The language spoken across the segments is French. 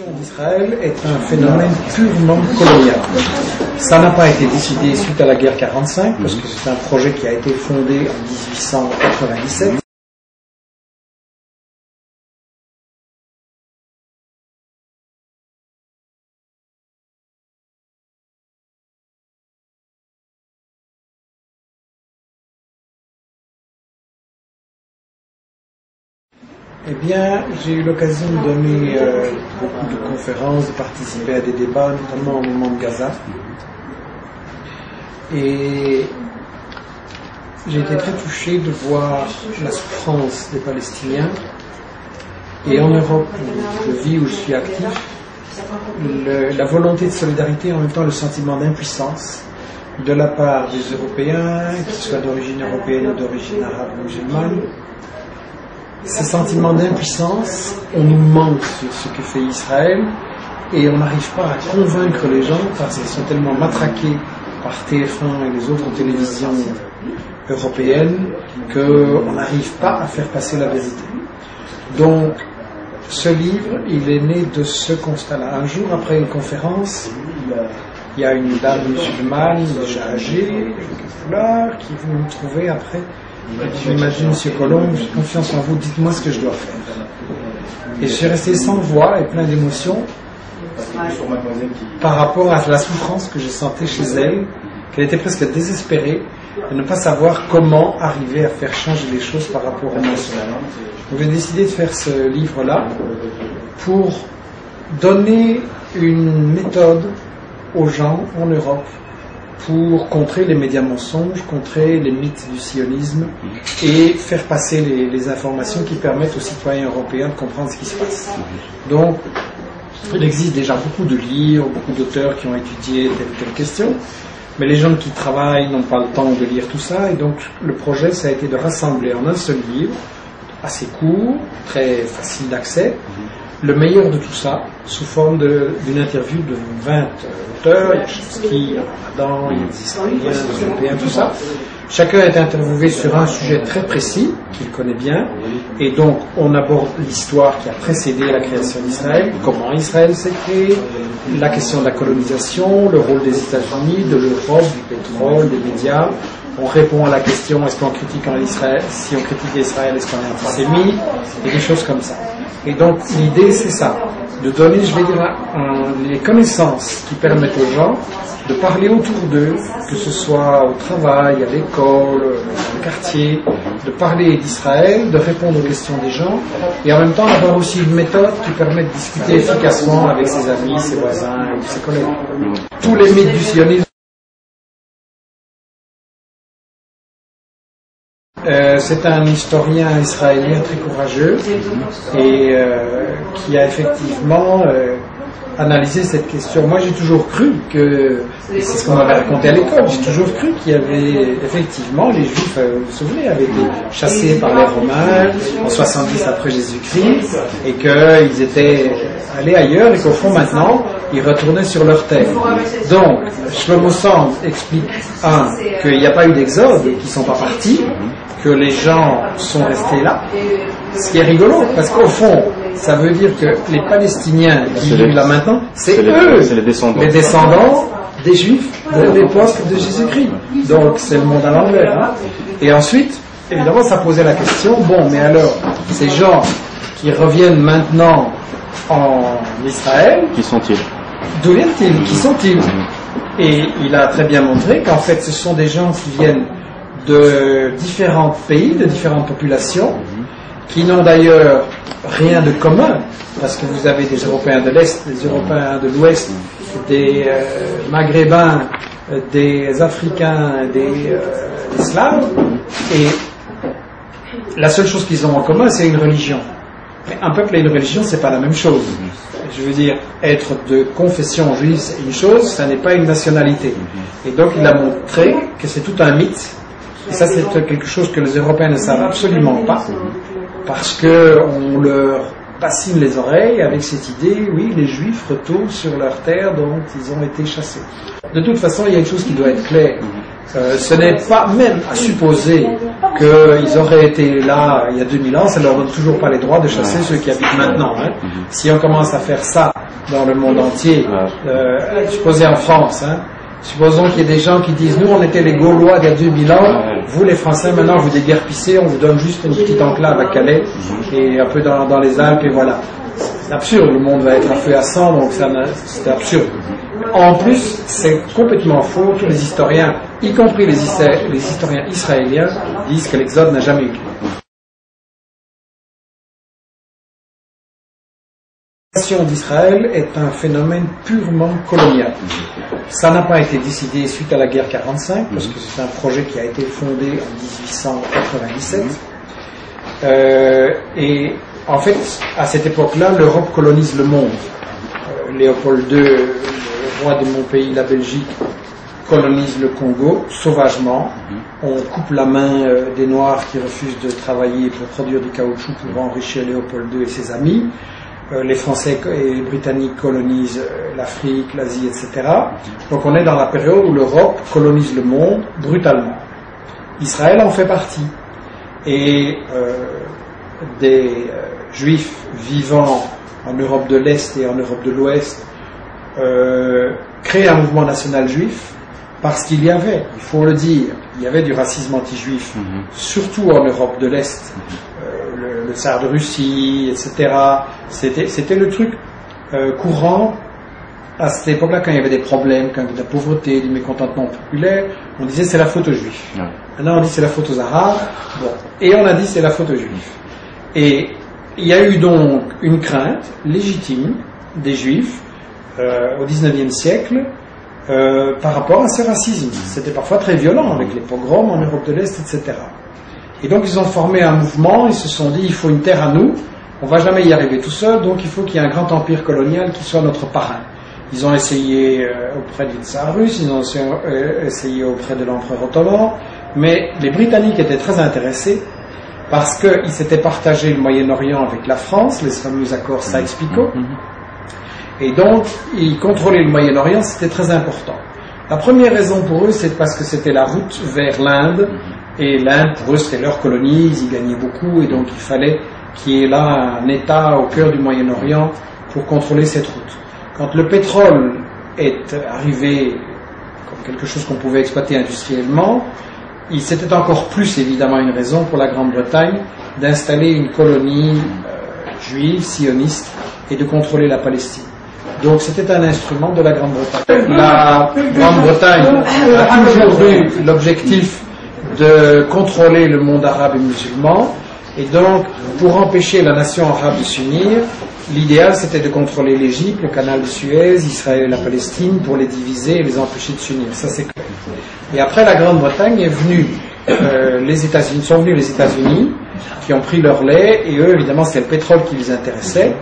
d'Israël est un phénomène purement colonial. Ça n'a pas été décidé suite à la guerre 45, parce que c'est un projet qui a été fondé en 1897. Eh bien, j'ai eu l'occasion de donner beaucoup de conférences, de participer à des débats, notamment au moment de Gaza. Et j'ai été très touché de voir la souffrance des Palestiniens. Et en Europe, où je vis, où je suis actif, la volonté de solidarité, en même temps le sentiment d'impuissance de la part des Européens, qu'ils soient d'origine européenne ou d'origine arabe ou musulmane. Ces sentiments d'impuissance, on nous manque sur ce que fait Israël et on n'arrive pas à convaincre les gens parce qu'ils sont tellement matraqués par TF1 et les autres télévisions européennes qu'on n'arrive pas à faire passer la vérité. Donc, ce livre, il est né de ce constat-là. Un jour après une conférence, il y a une dame musulmane, déjà âgée, avec fleurs, qui est venue me trouver après. Je m'imagine, Monsieur Colombe, j'ai confiance en vous, dites-moi ce que je dois faire. Et je suis resté sans voix et plein d'émotions par rapport à la souffrance que je sentais chez elle, qu'elle était presque désespérée de ne pas savoir comment arriver à faire changer les choses par rapport au monde. Donc j'ai décidé de faire ce livre-là pour donner une méthode aux gens en Europe pour contrer les médias mensonges, contrer les mythes du sionisme et faire passer les informations qui permettent aux citoyens européens de comprendre ce qui se passe. Donc, il existe déjà beaucoup de livres, beaucoup d'auteurs qui ont étudié telle ou telle question, mais les gens qui travaillent n'ont pas le temps de lire tout ça, et donc le projet, ça a été de rassembler en un seul livre, assez court, très facile d'accès, le meilleur de tout ça, sous forme d'une interview de 20 auteurs, il y a Chomsky, il y a Ramadan, il y a des Israéliens, des Européens, tout ça. Chacun est interviewé sur un sujet très précis, qu'il connaît bien, et donc on aborde l'histoire qui a précédé la création d'Israël, comment Israël s'est créé, la question de la colonisation, le rôle des États-Unis, de l'Europe, du pétrole, des médias. On répond à la question, est-ce qu'on critique Israël, si on critique Israël, est-ce qu'on est antisémite, et des choses comme ça. Et donc l'idée c'est ça, de donner, je vais dire, les connaissances qui permettent aux gens de parler autour d'eux, que ce soit au travail, à l'école, dans le quartier, de parler d'Israël, de répondre aux questions des gens, et en même temps avoir aussi une méthode qui permet de discuter efficacement avec ses amis, ses voisins ou ses collègues. Tous les mythes du sionisme. C'est un historien israélien très courageux et qui a effectivement analysé cette question. Moi j'ai toujours cru que, et c'est ce qu'on m'avait raconté à l'école, j'ai toujours cru qu'il y avait effectivement les Juifs, vous vous souvenez, avaient été chassés par les Romains en 70 après Jésus-Christ et qu'ils étaient allés ailleurs et qu'au fond maintenant ils retournaient sur leur terre. Donc Shlomo Sand explique qu'il n'y a pas eu d'exode, qu'ils ne sont pas partis, que les gens sont restés là, ce qui est rigolo, parce qu'au fond, ça veut dire que les Palestiniens qui vivent là maintenant, c'est eux, les descendants des Juifs de l'époque de Jésus-Christ. Donc c'est le monde à l'envers. Hein. Et ensuite, évidemment, ça posait la question, bon, mais alors, ces gens qui reviennent maintenant en Israël, qui sont-ils? D'où viennent-ils? Qui sont-ils? Et il a très bien montré qu'en fait, ce sont des gens qui viennent de différents pays, de différentes populations, qui n'ont d'ailleurs rien de commun, parce que vous avez des Européens de l'Est, des Européens de l'Ouest, des Maghrébins, des Africains, des Slaves, et la seule chose qu'ils ont en commun, c'est une religion. Mais un peuple et une religion, c'est pas la même chose. Je veux dire, être de confession juive, c'est une chose, ça n'est pas une nationalité. Et donc il a montré que c'est tout un mythe. Et ça, c'est quelque chose que les Européens ne savent absolument pas, parce qu'on leur bassine les oreilles avec cette idée, oui, les Juifs retournent sur leur terre dont ils ont été chassés. De toute façon, il y a une chose qui doit être claire. Ce n'est pas même à supposer qu'ils auraient été là il y a 2000 ans, ça ne leur donne toujours pas les droits de chasser ceux qui habitent maintenant. Hein. Si on commence à faire ça dans le monde entier. Supposez en France, hein. Supposons qu'il y ait des gens qui disent nous on était les Gaulois il y a 2000 ans, vous les Français maintenant vous déguerpissez, on vous donne juste une petite enclave à Calais et un peu dans les Alpes et voilà. C'est absurde, le monde va être à feu et à sang, donc c'est absurde. En plus, c'est complètement faux, tous les historiens, y compris les historiens israéliens, disent que l'exode n'a jamais eu lieu. La création d'Israël est un phénomène purement colonial. Ça n'a pas été décidé suite à la guerre 45, parce que c'est un projet qui a été fondé en 1897. Et en fait, à cette époque-là, l'Europe colonise le monde. Léopold II, le roi de mon pays, la Belgique, colonise le Congo sauvagement. On coupe la main des Noirs qui refusent de travailler pour produire du caoutchouc pour enrichir Léopold II et ses amis. Les Français et les Britanniques colonisent l'Afrique, l'Asie, etc. Donc on est dans la période où l'Europe colonise le monde brutalement. Israël en fait partie. Et des Juifs vivant en Europe de l'Est et en Europe de l'Ouest créent un mouvement national juif parce qu'il y avait, il faut le dire, il y avait du racisme anti-juif, surtout en Europe de l'Est. Le tsar de Russie, etc. C'était le truc courant à cette époque-là, quand il y avait des problèmes, quand il y avait de la pauvreté, du mécontentement populaire, on disait c'est la faute aux Juifs. Ouais. Maintenant on dit c'est la faute aux Arabes, bon. Et on a dit c'est la faute aux Juifs. Et il y a eu donc une crainte légitime des Juifs au XIXe siècle par rapport à ce racisme. C'était parfois très violent avec les pogroms en Europe de l'Est, etc. Et donc ils ont formé un mouvement, ils se sont dit il faut une terre à nous, on ne va jamais y arriver tout seul, donc il faut qu'il y ait un grand empire colonial qui soit notre parrain. Ils ont essayé auprès du tsar russe, ils ont essayé auprès de l'empereur ottoman, mais les Britanniques étaient très intéressés parce qu'ils s'étaient partagé le Moyen-Orient avec la France, les fameux accords Sykes-Picot, et donc ils contrôlaient le Moyen-Orient, c'était très important. La première raison pour eux, c'est parce que c'était la route vers l'Inde, et l'Inde, pour eux, c'était leur colonie, ils y gagnaient beaucoup, et donc il fallait qu'il y ait là un État au cœur du Moyen-Orient pour contrôler cette route. Quand le pétrole est arrivé comme quelque chose qu'on pouvait exploiter industriellement, c'était encore plus évidemment une raison pour la Grande-Bretagne d'installer une colonie juive, sioniste, et de contrôler la Palestine. Donc c'était un instrument de la Grande-Bretagne. La Grande-Bretagne a toujours eu l'objectif de contrôler le monde arabe et musulman, et donc pour empêcher la nation arabe de s'unir, l'idéal c'était de contrôler l'Égypte, le canal de Suez, Israël et la Palestine pour les diviser et les empêcher de s'unir, ça c'est clair. Et après la Grande-Bretagne est venue, sont venus les États-Unis qui ont pris leur lait, et eux évidemment c'est le pétrole qui les intéressait.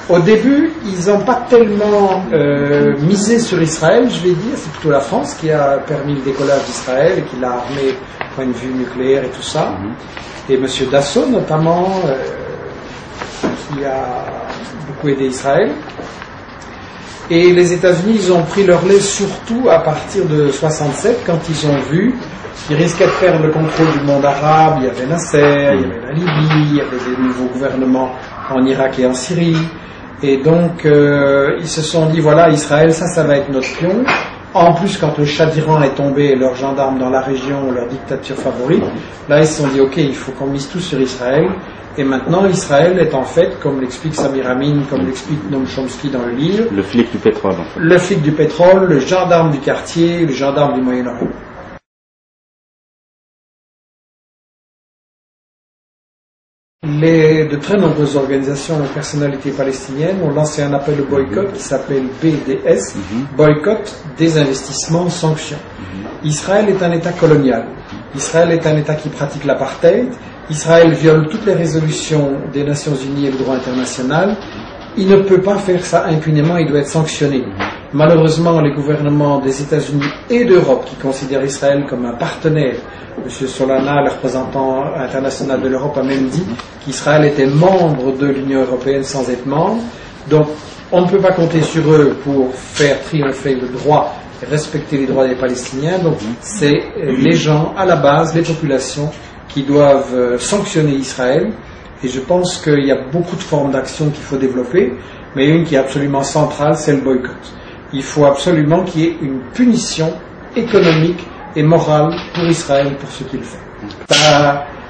Au début, ils n'ont pas tellement misé sur Israël, je vais dire, c'est plutôt la France qui a permis le décollage d'Israël et qui l'a armé au point de vue nucléaire et tout ça. Et M. Dassault notamment, qui a beaucoup aidé Israël. Et les États-Unis, ils ont pris leur lait surtout à partir de 67, quand ils ont vu qu'ils risquaient de perdre le contrôle du monde arabe. Il y avait Nasser, il y avait la Libye, il y avait des nouveaux gouvernements en Irak et en Syrie. Et donc, ils se sont dit, voilà, Israël, ça va être notre pion. En plus, quand le Shah d'Iran est tombé et leurs gendarmes dans la région, leur dictature favorite, là, ils se sont dit, ok, il faut qu'on mise tout sur Israël. Et maintenant, Israël est en fait, comme l'explique Samir Amin, comme l'explique Noam Chomsky dans le livre, le flic du pétrole. En fait. Le flic du pétrole, le gendarme du quartier, le gendarme du Moyen-Orient. De très nombreuses organisations et personnalités palestiniennes ont lancé un appel au boycott qui s'appelle BDS, boycott, désinvestissement, sanctions. Israël est un État colonial. Israël est un État qui pratique l'apartheid. Israël viole toutes les résolutions des Nations Unies et le droit international. Il ne peut pas faire ça impunément, il doit être sanctionné. Malheureusement, les gouvernements des États-Unis et d'Europe qui considèrent Israël comme un partenaire, M. Solana, le représentant international de l'Europe, a même dit qu'Israël était membre de l'Union européenne sans être membre. Donc, on ne peut pas compter sur eux pour faire triompher le droit et respecter les droits des Palestiniens. Donc, c'est les gens, à la base, les populations, qui doivent sanctionner Israël. Et je pense qu'il y a beaucoup de formes d'action qu'il faut développer. mais une qui est absolument centrale, c'est le boycott. Il faut absolument qu'il y ait une punition économique et morale pour Israël pour ce qu'il fait.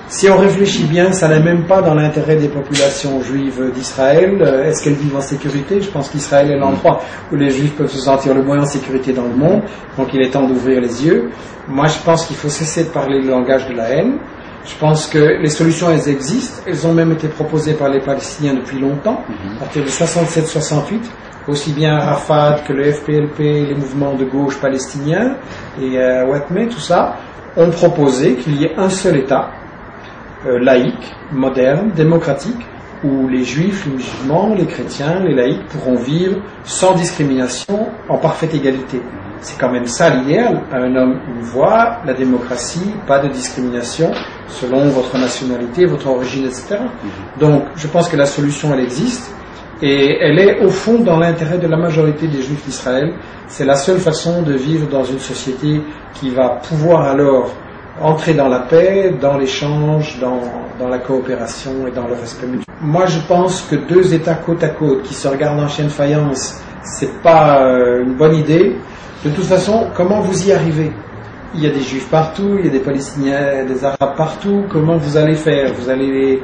Si on réfléchit bien, ça n'est même pas dans l'intérêt des populations juives d'Israël. Est-ce qu'elles vivent en sécurité? Je pense qu'Israël est l'endroit où les juifs peuvent se sentir le moins en sécurité dans le monde. Donc il est temps d'ouvrir les yeux. Moi, je pense qu'il faut cesser de parler le langage de la haine. Je pense que les solutions, elles existent. Elles ont même été proposées par les Palestiniens depuis longtemps, à partir de 67-68. Aussi bien Arafat que le FPLP, les mouvements de gauche palestiniens et Watmeh, tout ça, ont proposé qu'il y ait un seul État, laïque, moderne, démocratique, où les juifs, les musulmans, les chrétiens, les laïcs pourront vivre sans discrimination, en parfaite égalité. C'est quand même ça l'idéal, un homme, une voix, la démocratie, pas de discrimination selon votre nationalité, votre origine, etc. Donc je pense que la solution, elle existe, et elle est au fond dans l'intérêt de la majorité des juifs d'Israël. C'est la seule façon de vivre dans une société qui va pouvoir alors entrer dans la paix, dans l'échange, dans la coopération et dans le respect mutuel. Moi, je pense que deux États côte à côte qui se regardent en chaîne de faïence, c'est pas une bonne idée. De toute façon, comment vous y arrivez? Il y a des Juifs partout, il y a des Palestiniens, des Arabes partout. Comment vous allez faire? Vous allez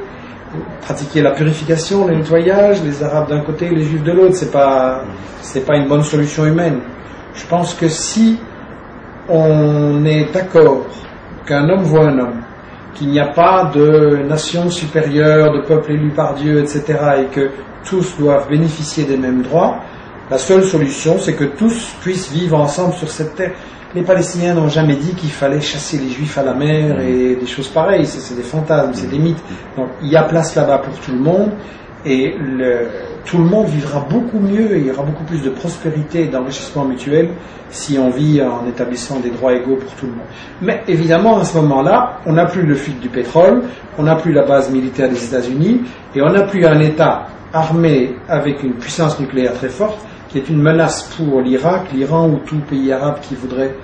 pratiquer la purification, le nettoyage, les Arabes d'un côté, les Juifs de l'autre. C'est pas une bonne solution humaine. Je pense que si on est d'accord qu'un homme voit un homme, qu'il n'y a pas de nation supérieure, de peuple élu par Dieu, etc., et que tous doivent bénéficier des mêmes droits, la seule solution, c'est que tous puissent vivre ensemble sur cette terre. Les Palestiniens n'ont jamais dit qu'il fallait chasser les Juifs à la mer et des choses pareilles. C'est des fantasmes, c'est des mythes. Donc il y a place là-bas pour tout le monde, et tout le monde vivra beaucoup mieux, et il y aura beaucoup plus de prospérité et d'enrichissement mutuel si on vit en établissant des droits égaux pour tout le monde. Mais évidemment, à ce moment-là, on n'a plus le fil du pétrole, on n'a plus la base militaire des États-Unis, et on n'a plus un État armé avec une puissance nucléaire très forte, qui est une menace pour l'Irak, l'Iran ou tout pays arabe qui voudrait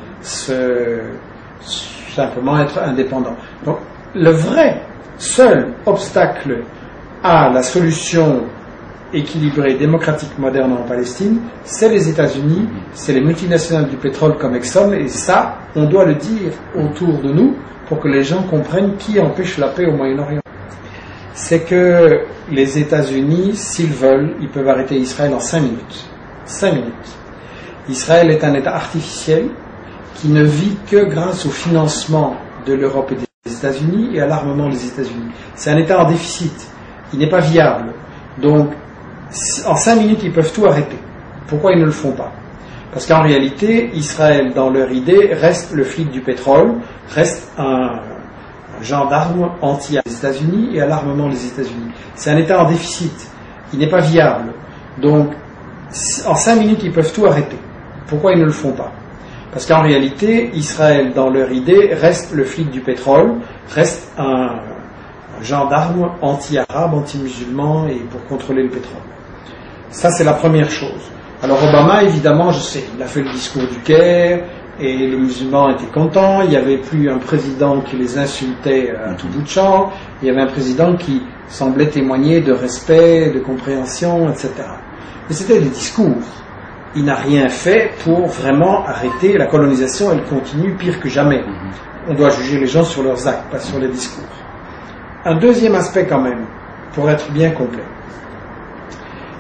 simplement être indépendant. Donc, le vrai, seul obstacle à la solution équilibrée, démocratique, moderne en Palestine, c'est les États-Unis, c'est les multinationales du pétrole comme Exxon, et ça, on doit le dire autour de nous pour que les gens comprennent qui empêche la paix au Moyen-Orient. C'est que les États-Unis, s'ils veulent, ils peuvent arrêter Israël en 5 minutes. 5 minutes. Israël est un État artificiel qui ne vit que grâce au financement de l'Europe et des États-Unis et à l'armement des États-Unis. C'est un État en déficit. Il n'est pas viable. Donc, en 5 minutes, ils peuvent tout arrêter. Pourquoi ils ne le font pas? Parce qu'en réalité, Israël, dans leur idée, reste le flic du pétrole, reste un gendarme anti des États-Unis et à l'armement des États-Unis. C'est un État en déficit. Il n'est pas viable. Donc, en 5 minutes, ils peuvent tout arrêter. Pourquoi ils ne le font pas? Parce qu'en réalité, Israël, dans leur idée, reste le flic du pétrole, reste un gendarme anti-arabe, anti-musulman et pour contrôler le pétrole. Ça, c'est la première chose. Alors Obama, évidemment, je sais, il a fait le discours du Caire et les musulmans étaient contents. Il n'y avait plus un président qui les insultait à tout bout de champ. Il y avait un président qui semblait témoigner de respect, de compréhension, etc. Mais c'était des discours. Il n'a rien fait pour vraiment arrêter la colonisation. Elle continue pire que jamais. On doit juger les gens sur leurs actes, pas sur les discours. Un deuxième aspect quand même, pour être bien complet.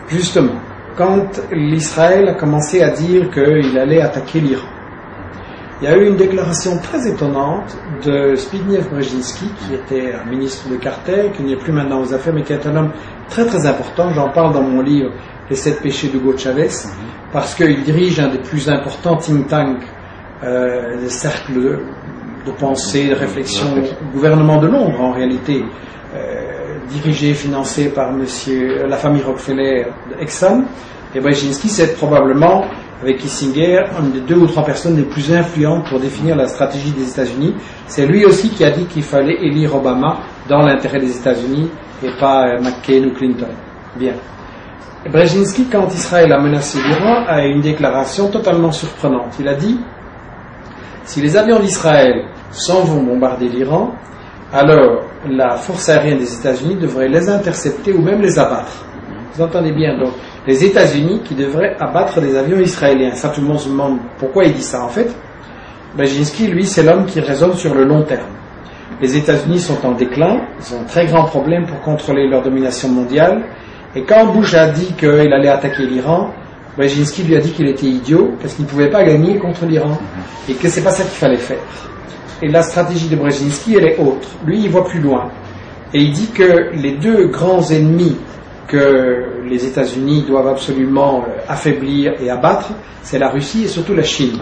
Justement, quand l'Israël a commencé à dire qu'il allait attaquer l'Iran, il y a eu une déclaration très étonnante de Zbigniew Brzezinski, qui était un ministre de Carter, qui n'est plus maintenant aux affaires, mais qui est un homme très très important. J'en parle dans mon livre Les 7 péchés d'Hugo Chavez, parce qu'il dirige un des plus importants think tanks, des cercles de pensée, de réflexion, gouvernement de l'ombre en réalité, dirigé, financé par la famille Rockefeller de Exxon. Et Brzezinski, c'est probablement, avec Kissinger, une des 2 ou 3 personnes les plus influentes pour définir la stratégie des États-Unis. C'est lui aussi qui a dit qu'il fallait élire Obama dans l'intérêt des États-Unis et pas McCain ou Clinton. Bien. Brzezinski, quand Israël a menacé l'Iran, a une déclaration totalement surprenante. Il a dit: si les avions d'Israël s'en vont bombarder l'Iran, alors la force aérienne des États-Unis devrait les intercepter ou même les abattre. Vous entendez bien, donc les États-Unis qui devraient abattre des avions israéliens. Ça, tout le monde se demande pourquoi il dit ça. En fait, Brzezinski, lui, c'est l'homme qui raisonne sur le long terme. Les États-Unis sont en déclin, ils ont un très grand problème pour contrôler leur domination mondiale. Et quand Bush a dit qu'il allait attaquer l'Iran, Brzezinski lui a dit qu'il était idiot parce qu'il ne pouvait pas gagner contre l'Iran et que c'est pas ça qu'il fallait faire. Et la stratégie de Brzezinski, elle est autre. Lui, il voit plus loin. Et il dit que les deux grands ennemis que les États-Unis doivent absolument affaiblir et abattre, c'est la Russie et surtout la Chine.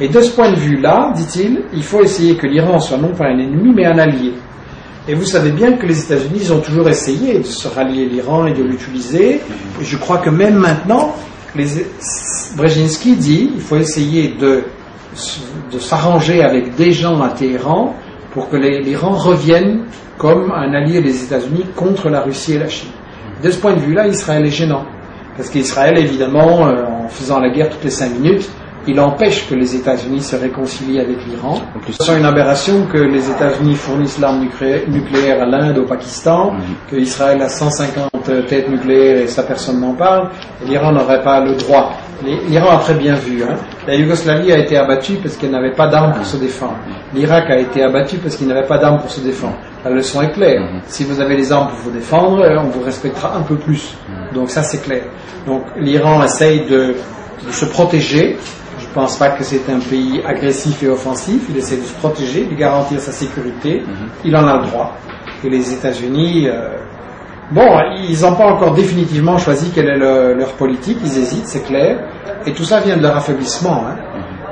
Et de ce point de vue-là, dit-il, il faut essayer que l'Iran soit non pas un ennemi, mais un allié. Et vous savez bien que les États-Unis ont toujours essayé de se rallier l'Iran et de l'utiliser. Et je crois que même maintenant, Brzezinski dit qu'il faut essayer de s'arranger avec des gens à Téhéran pour que l'Iran revienne comme un allié des États-Unis contre la Russie et la Chine. De ce point de vue-là, Israël est gênant. Parce qu'Israël, évidemment, en faisant la guerre toutes les 5 minutes, il empêche que les États-Unis se réconcilient avec l'Iran. C'est une aberration que les États-Unis fournissent l'arme nucléaire à l'Inde, au Pakistan, que Israël a 150 têtes nucléaires et ça personne n'en parle, et l'Iran n'aurait pas le droit. L'Iran a très bien vu. La Yougoslavie a été abattue parce qu'elle n'avait pas d'armes pour se défendre. L'Irak a été abattu parce qu'il n'avait pas d'armes pour se défendre. La leçon est claire. Si vous avez les armes pour vous défendre, on vous respectera un peu plus. Donc ça c'est clair. Donc l'Iran essaye de se protéger. Je ne pense pas que c'est un pays agressif et offensif. Il essaie de se protéger, de garantir sa sécurité. Il en a le droit. Et les États-Unis, ils n'ont pas encore définitivement choisi quelle est leur politique. Ils hésitent, c'est clair. Et tout ça vient de leur affaiblissement.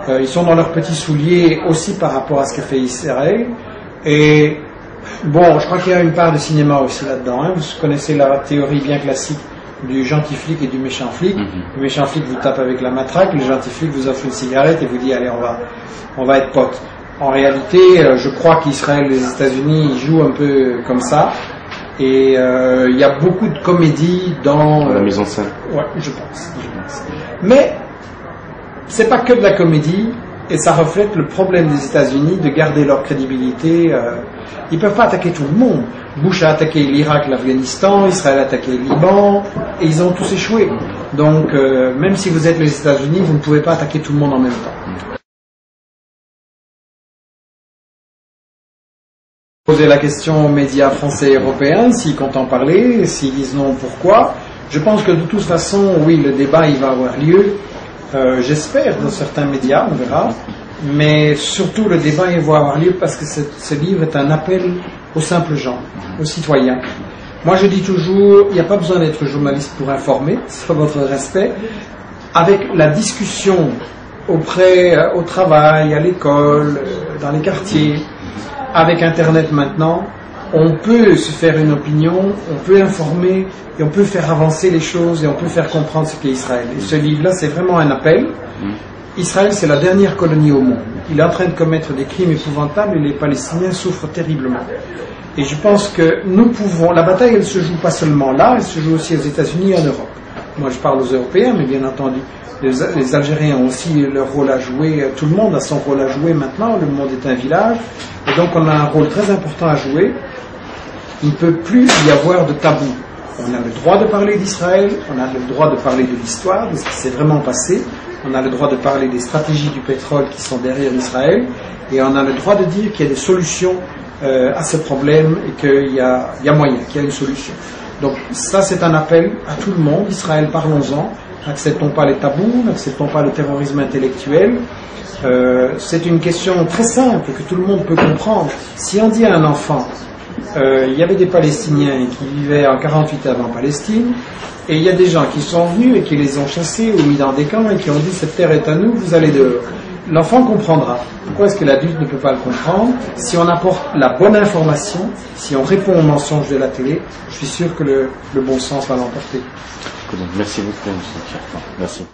Ils sont dans leurs petits souliers aussi par rapport à ce qu'a fait Israël. Et je crois qu'il y a une part de cinéma aussi là-dedans. Vous connaissez la théorie bien classique du gentil flic et du méchant flic. Le méchant flic vous tape avec la matraque, le gentil flic vous offre une cigarette et vous dit allez on va être potes. En réalité, je crois qu'Israël et les États-Unis jouent un peu comme ça. Et il y a beaucoup de comédie dans la mise en scène. Ouais, je pense. Mais c'est pas que de la comédie. Et ça reflète le problème des États-Unis de garder leur crédibilité. Ils ne peuvent pas attaquer tout le monde. Bush a attaqué l'Irak, l'Afghanistan, Israël a attaqué le Liban, et ils ont tous échoué. Donc, même si vous êtes les États-Unis, vous ne pouvez pas attaquer tout le monde en même temps. Poser la question aux médias français et européens, s'ils comptent en parler, s'ils disent non, pourquoi. Je pense que de toute façon, oui, le débat, il va avoir lieu. J'espère dans certains médias, on verra, mais surtout le débat il va avoir lieu parce que ce livre est un appel aux simples gens, aux citoyens. Moi je dis toujours, il n'y a pas besoin d'être journaliste pour informer, c'est votre respect. Avec la discussion au travail, à l'école, dans les quartiers, avec Internet maintenant, on peut se faire une opinion, on peut informer et on peut faire avancer les choses et on peut faire comprendre ce qu'est Israël. Et ce livre-là, c'est vraiment un appel. Israël, c'est la dernière colonie au monde. Il est en train de commettre des crimes épouvantables et les Palestiniens souffrent terriblement. Et je pense que nous pouvons... La bataille, elle ne se joue pas seulement là, elle se joue aussi aux États-Unis et en Europe. Moi, je parle aux Européens, mais bien entendu, les Algériens ont aussi leur rôle à jouer. Tout le monde a son rôle à jouer maintenant. Le monde est un village. Et donc, on a un rôle très important à jouer. Il ne peut plus y avoir de tabou. On a le droit de parler d'Israël, on a le droit de parler de l'histoire, de ce qui s'est vraiment passé, on a le droit de parler des stratégies du pétrole qui sont derrière Israël, et on a le droit de dire qu'il y a des solutions à ce problème et qu'il y a moyen, qu'il y a une solution. Donc ça c'est un appel à tout le monde. Israël, parlons-en, n'acceptons pas les tabous, n'acceptons pas le terrorisme intellectuel. C'est une question très simple que tout le monde peut comprendre. Si on dit à un enfant il y avait des Palestiniens qui vivaient en 48 avant Palestine, et il y a des gens qui sont venus et qui les ont chassés ou mis dans des camps et qui ont dit cette terre est à nous, vous allez dehors. L'enfant comprendra. Pourquoi est-ce que l'adulte ne peut pas le comprendre? Si on apporte la bonne information, si on répond aux mensonges de la télé, je suis sûr que le bon sens va l'emporter. Merci beaucoup, M. Merci.